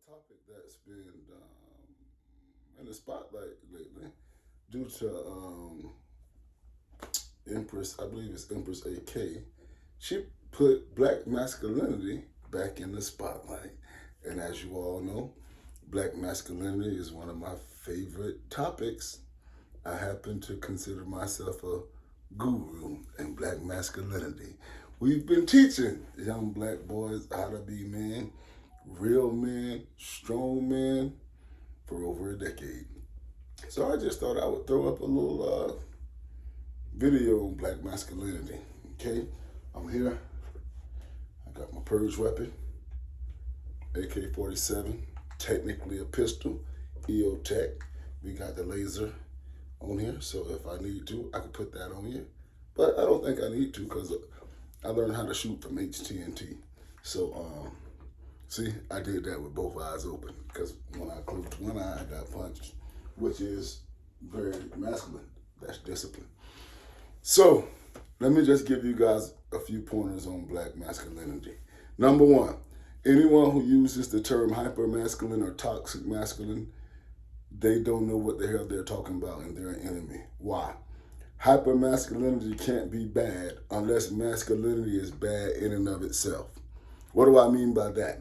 topic that's been in the spotlight lately due to Empress, I believe it's Empress AK. She put black masculinity back in the spotlight. And as you all know, black masculinity is one of my favorite topics. I happen to consider myself a guru in black masculinity. We've been teaching young black boys how to be men, real men, strong men, for over a decade. So I just thought I would throw up a little video on black masculinity. Okay, I'm here. I got my purge weapon, AK-47, technically a pistol, EO Tech. We got the laser on here, so if I need to, I could put that on here. But I don't think I need to because I learned how to shoot from HTNT. So, see, I did that with both eyes open because when I closed one eye, I got punched, which is very masculine. That's discipline. So, let me just give you guys a few pointers on black masculinity. Number one, anyone who uses the term hyper-masculine or toxic masculine, they don't know what the hell they're talking about and they're an enemy. Why? Hyper-masculinity can't be bad unless masculinity is bad in and of itself. What do I mean by that?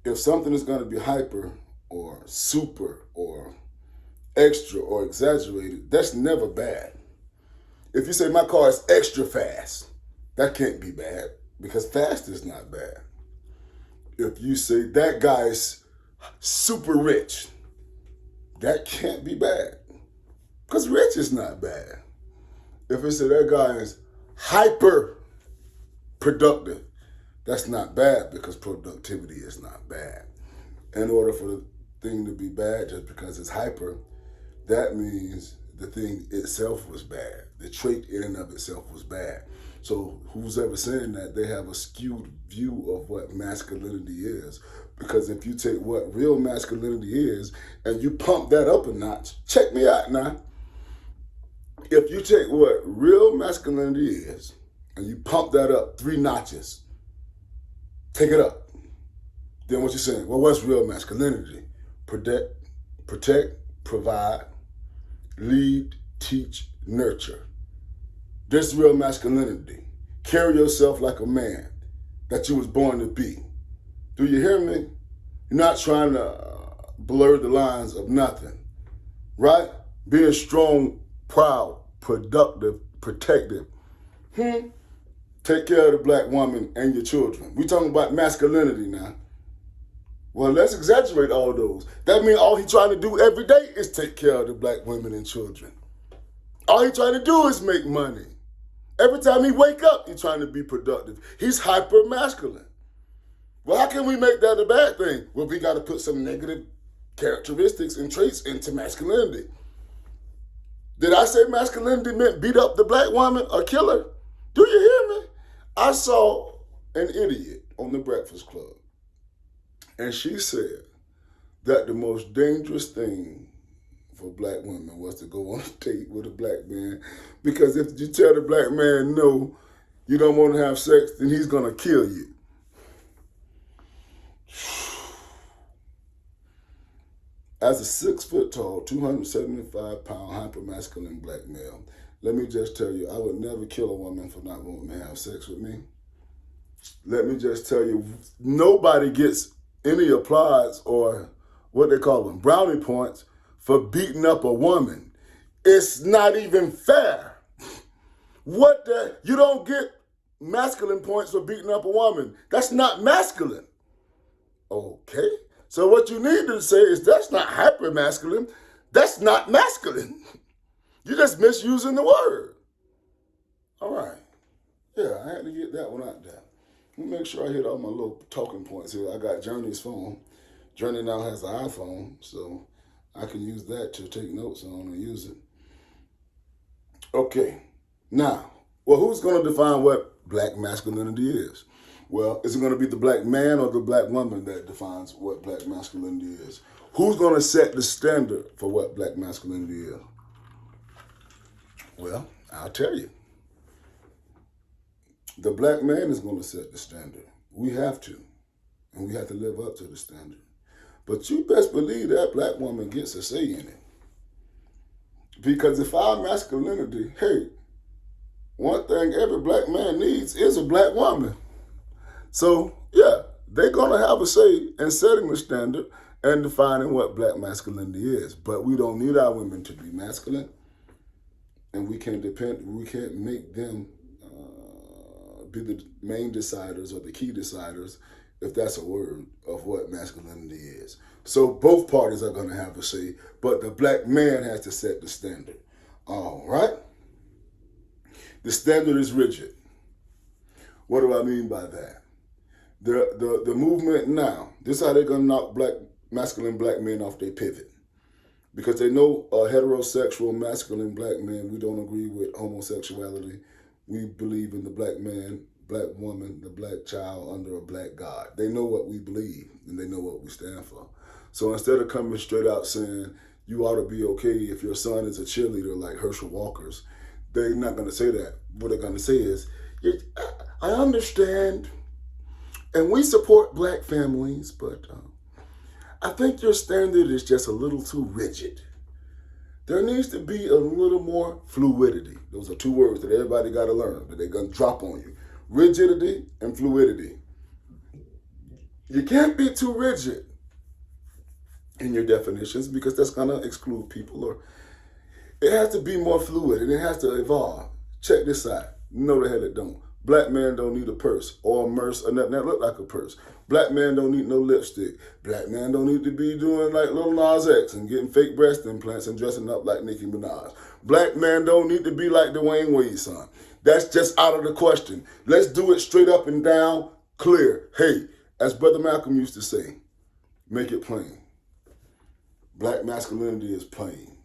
If something is going to be hyper or super or extra or exaggerated, that's never bad. If you say my car is extra fast, that can't be bad because fast is not bad. If you say that guy is super rich, that can't be bad because rich is not bad. If you say that guy is hyper productive, that's not bad because productivity is not bad. In order for the thing to be bad just because it's hyper, that means the thing itself was bad. The trait in and of itself was bad. So who's ever saying that, they have a skewed view of what masculinity is. Because if you take what real masculinity is and you pump that up a notch, check me out now. If you take what real masculinity is and you pump that up 3 notches, take it up. Then what you're saying, well, what's real masculinity? Protect, provide, lead, teach, nurture. This is real masculinity. Carry yourself like a man that you was born to be. Do you hear me? You're not trying to blur the lines of nothing, right? Being strong, proud, productive, protective. Take care of the black woman and your children. We talking about masculinity now. Well, let's exaggerate all those. That means all he trying to do every day is take care of the black women and children. All he trying to do is make money. Every time he wake up, he's trying to be productive. He's hyper masculine. Well, how can we make that a bad thing? Well, we got to put some negative characteristics and traits into masculinity. Did I say masculinity meant beat up the black woman or kill her? Do you hear me? I saw an idiot on the Breakfast Club, and she said that the most dangerous thing for black women was to go on a date with a black man, because if you tell the black man no, you don't want to have sex, then he's going to kill you. As a 6 foot tall, 275-pound hyper-masculine black male, let me just tell you, I would never kill a woman for not wanting to have sex with me. Let me just tell you, nobody gets any applause or what they call them, brownie points, for beating up a woman. It's not even fair. You don't get masculine points for beating up a woman. That's not masculine. Okay. So what you need to say is that's not hyper masculine. That's not masculine. You're just misusing the word. All right. Yeah, I had to get that one out there. Let me make sure I hit all my little talking points here. I got Journey's phone. Journey now has an iPhone, so I can use that to take notes on and use it. Okay. Now, well, who's going to define what black masculinity is? Well, is it going to be the black man or the black woman that defines what black masculinity is? Who's going to set the standard for what black masculinity is? Well, I'll tell you. The black man is going to set the standard. We have to. and we have to live up to the standard. But you best believe that black woman gets a say in it. Because if our masculinity, hey, one thing every black man needs is a black woman. So, yeah, they're going to have a say in setting the standard and defining what black masculinity is. But we don't need our women to be masculine, and we can't make them be the main deciders or the key deciders, if that's a word, of what masculinity is. So both parties are going to have a say, but the black man has to set the standard. All right? The standard is rigid. What do I mean by that? The movement now, this is how they're going to knock masculine black men off their pivot. Because they know heterosexual masculine black men, we don't agree with homosexuality. We believe in the black man, black woman, the black child under a black God. They know what we believe, and they know what we stand for. So instead of coming straight out saying, you ought to be okay if your son is a cheerleader like Herschel Walker's, they're not going to say that. What they're going to say is, I understand, and we support black families, but I think your standard is just a little too rigid. There needs to be a little more fluidity. Those are two words that everybody got to learn, that they're going to drop on you. Rigidity and fluidity. You can't be too rigid in your definitions because that's going to exclude people. Or it has to be more fluid and it has to evolve. Check this out. No, the hell it don't. Black man don't need a purse or a merce or nothing that look like a purse. Black man don't need no lipstick. Black man don't need to be doing like Lil Nas X and getting fake breast implants and dressing up like Nicki Minaj. Black man don't need to be like Dwayne Wade's son. That's just out of the question. Let's do it straight up and down, clear. Hey, as Brother Malcolm used to say, make it plain. Black masculinity is plain.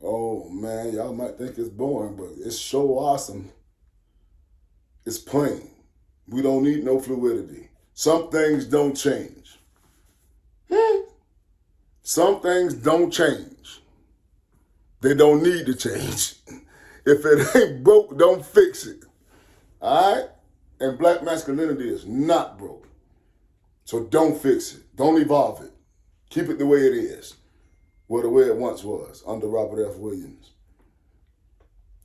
Oh man, y'all might think it's boring, but it's so awesome. It's plain. We don't need no fluidity. Some things don't change. Some things don't change. They don't need to change. If it ain't broke, don't fix it. All right? And black masculinity is not broke. So don't fix it. Don't evolve it. Keep it the way it is. Or the way it once was under Robert F. Williams.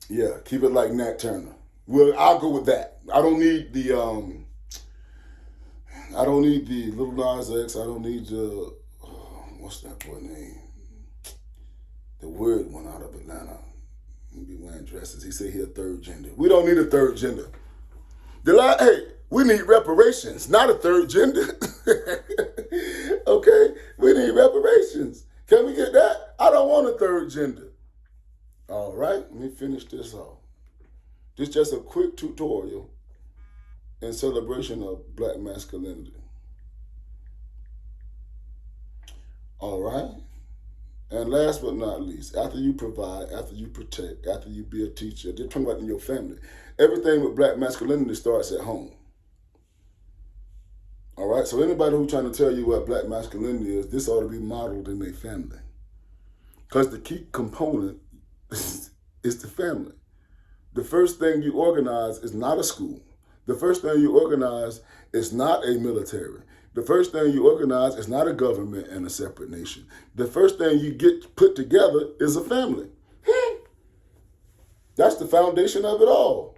Yeah, keep it like Nat Turner. Well, I'll go with that. I don't need the Lil Nas X. I don't need the what's that boy name? The weird one out of Atlanta. He be wearing dresses. He said he a third gender. We don't need a third gender. Hey, we need reparations, not a third gender. Okay? We need reparations. Can we get that? I don't want a third gender. All right, let me finish this off. This is just a quick tutorial in celebration of black masculinity. All right? And last but not least, after you provide, after you protect, after you be a teacher, just talking about in your family, everything with black masculinity starts at home. All right? So anybody who's trying to tell you what black masculinity is, this ought to be modeled in their family. Because the key component is the family. The first thing you organize is not a school. The first thing you organize is not a military. The first thing you organize is not a government and a separate nation. The first thing you get put together is a family. That's the foundation of it all.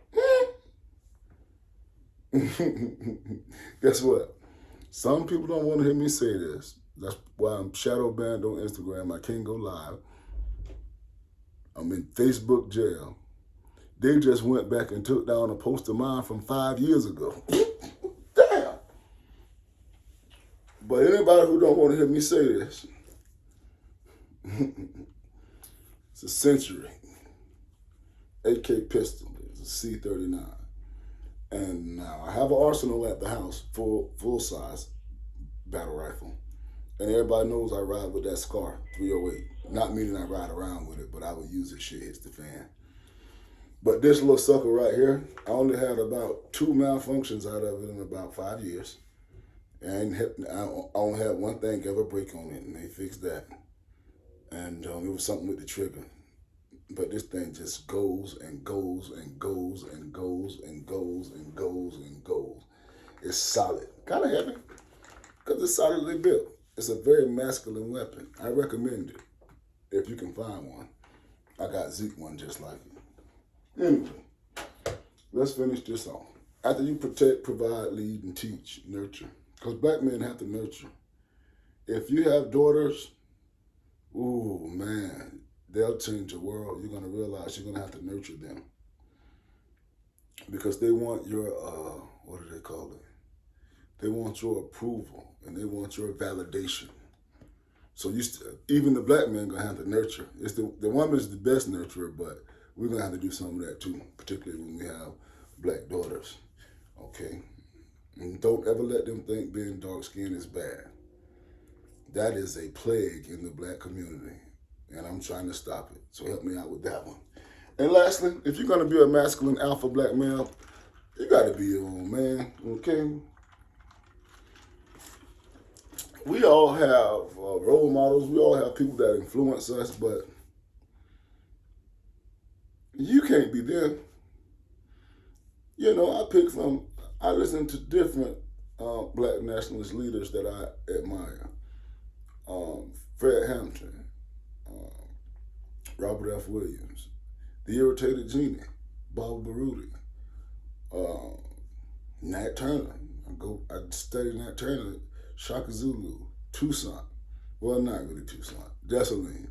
Guess what? Some people don't want to hear me say this. That's why I'm shadow banned on Instagram. I can't go live. I'm in Facebook jail. They just went back and took down a post of mine from 5 years ago. Damn. But anybody who don't want to hear me say this, it's a Century AK pistol. It's a C39. And now I have an arsenal at the house, full size battle rifle. And everybody knows I ride with that SCAR 308. Not meaning I ride around with it, but I would use it, shit hits the fan. But this little sucker right here, I only had about 2 malfunctions out of it in about 5 years. And I only had one thing ever break on it, and they fixed that. And it was something with the trigger. But this thing just goes and goes and goes and goes and goes and goes and goes. It's solid. Kind of heavy because it's solidly built. It's a very masculine weapon. I recommend it if you can find one. I got Zeke one just like it. Anyway, let's finish this off. After you protect, provide, lead, and teach, nurture. Because black men have to nurture. If you have daughters, ooh, man, they'll change the world. You're going to realize you're going to have to nurture them. Because they want your, what do they call it? They want your approval and they want your validation. So even the black man going to have to nurture. It's the woman is the best nurturer, but we're going to have to do some of that too, particularly when we have black daughters. Okay? And don't ever let them think being dark-skinned is bad. That is a plague in the black community, and I'm trying to stop it. So help me out with that one. And lastly, if you're going to be a masculine alpha black male, you got to be your own man, okay? We all have role models. We all have people that influence us, but you can't be them. You know, I listen to different black nationalist leaders that I admire. Fred Hampton, Robert F. Williams, The Irritated Genie, Baba Baruti, Nat Turner. I studied Nat Turner, Shaka Zulu, Toussaint. Well, not really Toussaint, Dessalines.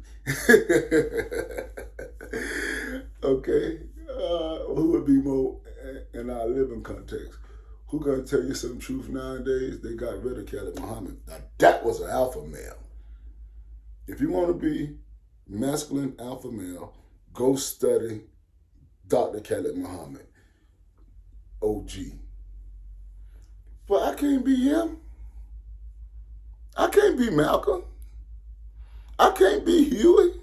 Okay, who would be more in our living context? Who gonna tell you some truth nowadays? They got rid of Khalid Muhammad. Now that was an alpha male. If you want to be masculine alpha male, go study Dr. Khalid Muhammad, OG. But I can't be him. I can't be Malcolm. I can't be Huey.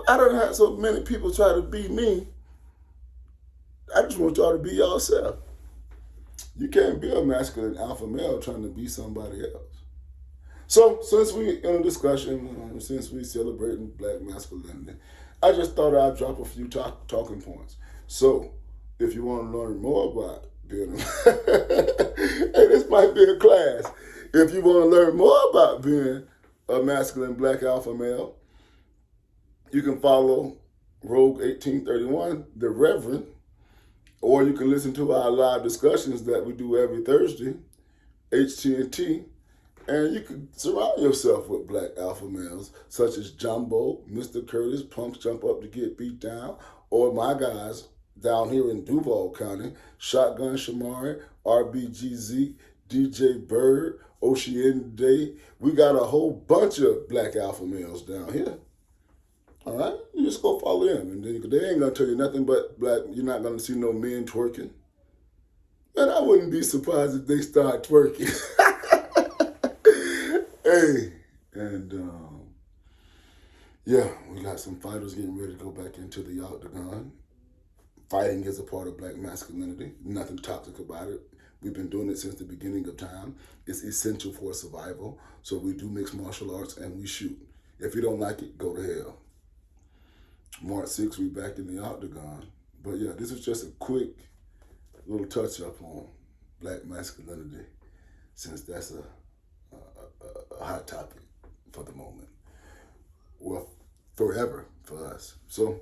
I don't have so many people try to be me. I just want y'all to be yourself. You can't be a masculine alpha male trying to be somebody else. So, since we in a discussion, since we celebrating black masculinity, I just thought I'd drop a few talking points. So, if you want to learn more about being hey, this might be a class. If you want to learn more about being a masculine black alpha male, you can follow Rogue 1831, the Reverend, or you can listen to our live discussions that we do every Thursday, HT&T, and you can surround yourself with black alpha males such as Jumbo, Mr. Curtis, Punks Jump Up to Get Beat Down, or my guys down here in Duval County, Shotgun Shamari, RBGZ, DJ Bird, Ocean Day. We got a whole bunch of black alpha males down here. All right, you just go follow them, and then they ain't gonna tell you nothing but black. You're not gonna see no men twerking, and I wouldn't be surprised if they start twerking. Hey, and yeah, we got some fighters getting ready to go back into the octagon. Fighting is a part of black masculinity. Nothing toxic about it. We've been doing it since the beginning of time. It's essential for survival. So we do mixed martial arts and we shoot. If you don't like it, go to hell. March 6th, we back in the octagon. But yeah, this is just a quick little touch up on black masculinity, since that's a hot topic for the moment. Well, forever for us. So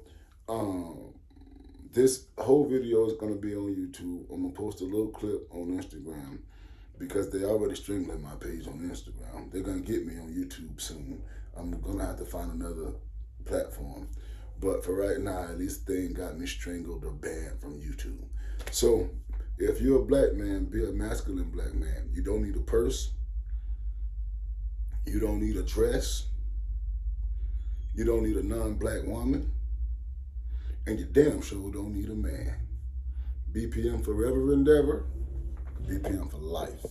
this whole video is going to be on YouTube. I'm going to post a little clip on Instagram because they already strangling my page on Instagram. They're going to get me on YouTube soon. I'm going to have to find another platform. But for right now, at least they ain't got me strangled or banned from YouTube. So if you're a black man, be a masculine black man. You don't need a purse. You don't need a dress. You don't need a non-black woman. And you damn sure don't need a man. BPM forever and ever. BPM for life.